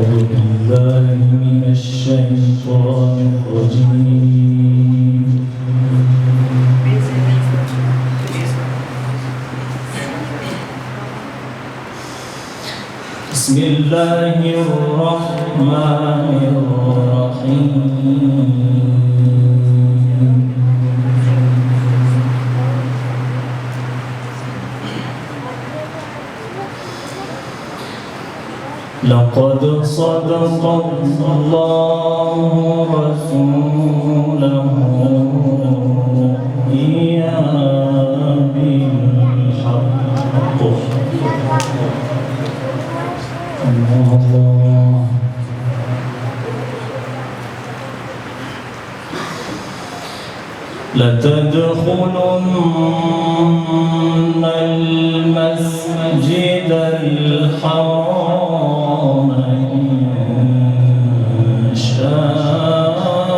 أعوذ بالله من الشيطان الرجيم. بسم الله الرحمن الرحيم. لقد صدق الله رسوله الرؤيا بالحق. الله لتدخلن المسجد الحرام إن شاء الله.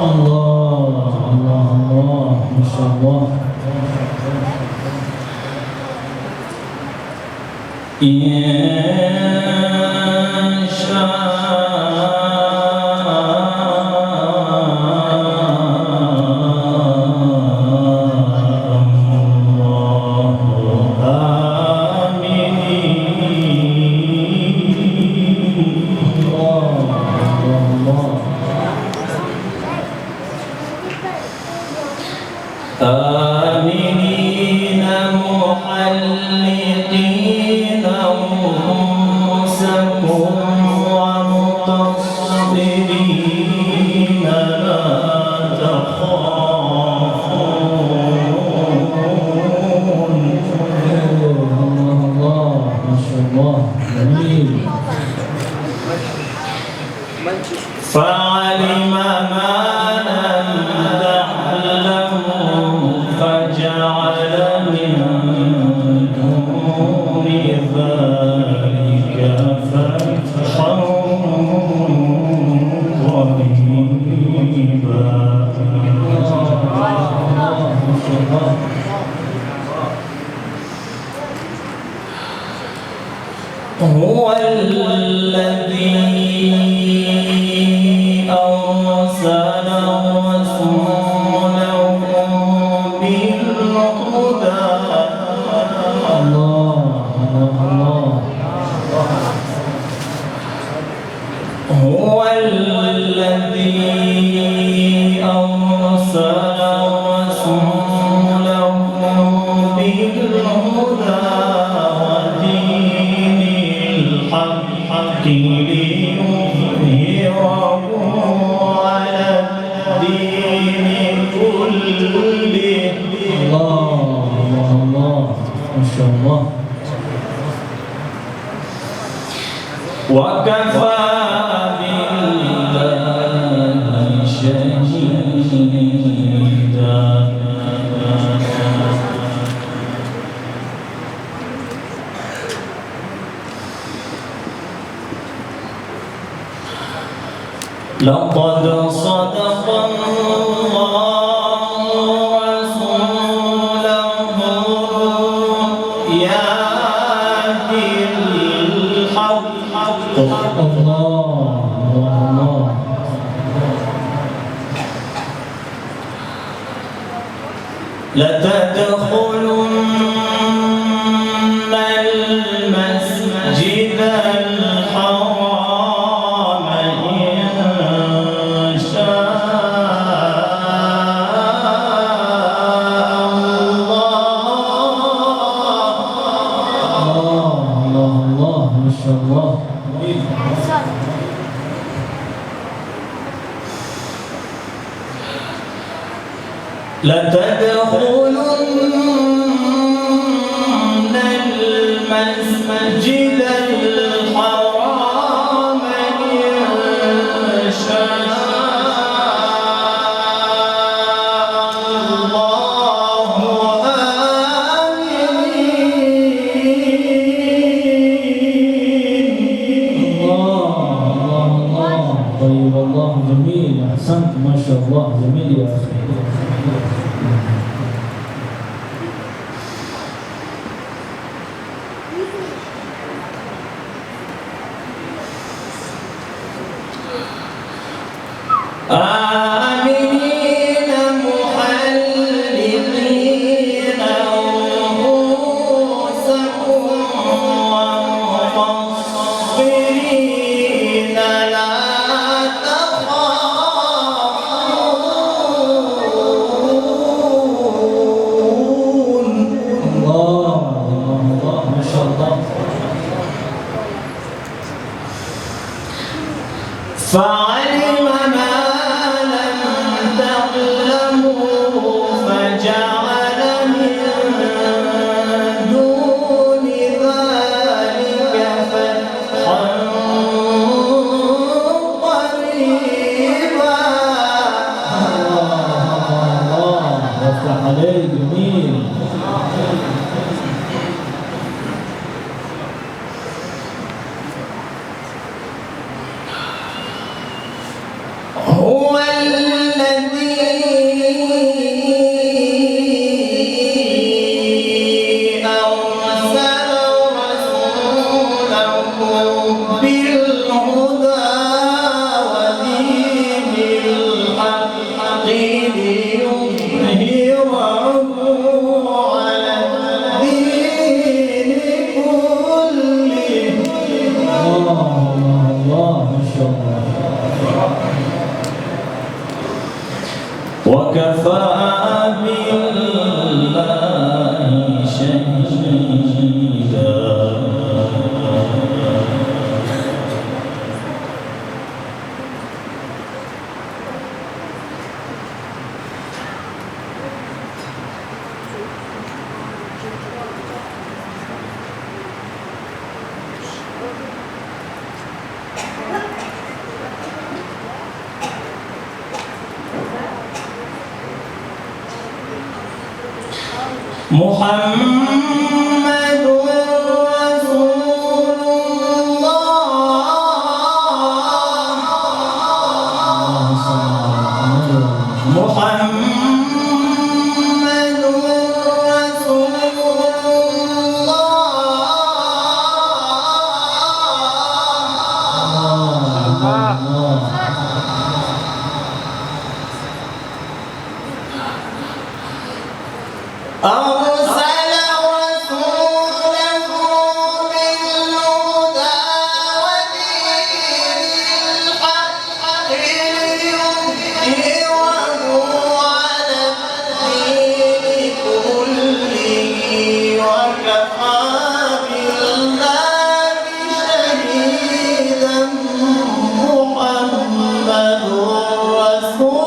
الله ما شاء الله. آمنين محلقين رؤوسكم ومقصرين لا تخافون. الله ما شاء الله جميل. فعلم ما لم تعلموا فجعل من دون ذلك فتحا قريبا. هو الذي أرسل رسوله بالهدى. الله الله. هو الذي أرسل رسوله بالهدى ودين الحق ليظهره على الدين كله. الله الله ما شاء الله. وكفى بالله شهيدا. لقد صدق الله رسوله الرؤيا بالحق. الله الله. لتدخلن المسجد الحرام إن شاء الله. الله ما شاء الله. لتدخلن المسجد الحرام إن شاء الله آمين. الله طيب. الله جميل. أحسنت ما شاء الله. جميل يا أخي. محمد رسول الله محمد رسول الله أرسل رسوله بالهدى ودين الحق ليظهره على الدين كله وكفى بالله شهيدا محمد رسول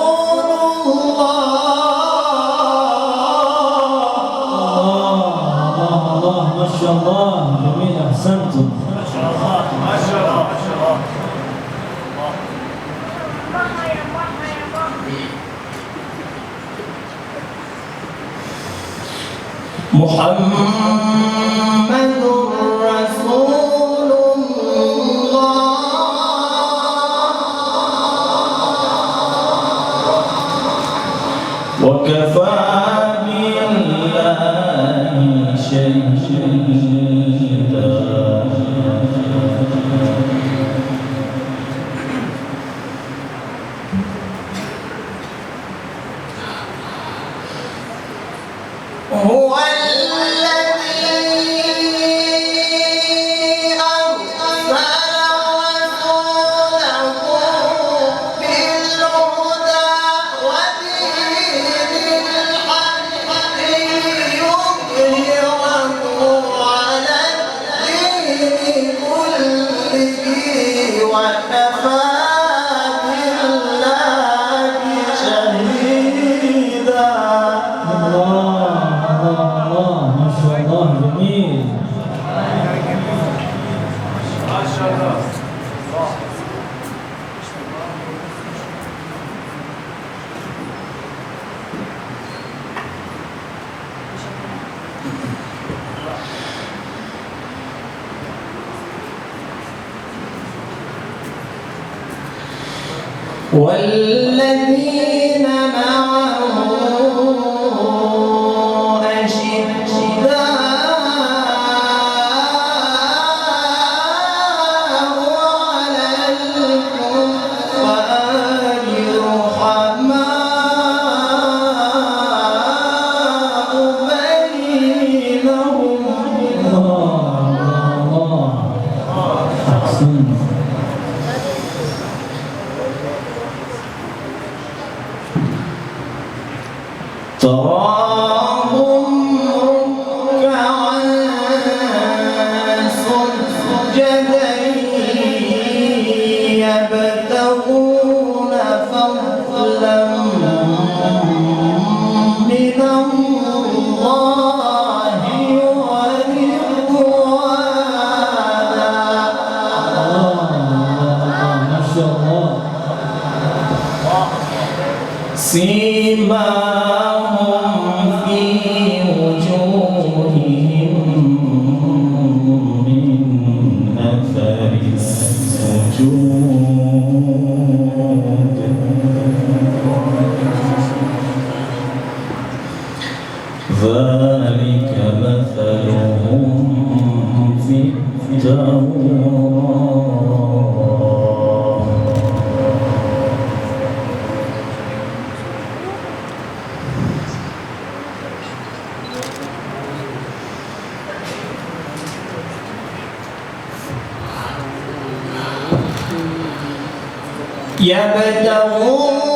الله ما شاء الله جميل احسنتم ما شاء الله ما شاء الله ما شاء الله محمد رسول الله وكفى بالله شهيدا هو الذي أرسل رسوله بالهدى ودين الحق ليظهره على الدين كله وكفى بالله شهيدا ما شاء الله جميل ما شاء الله والذين معه تراهم ركعا سجدا يبتغون فضلا من الله ورضوانا ما شاء الله سيماهم في وجوههم من أثر السجود ذلك مثلهم في التوراة يبتغون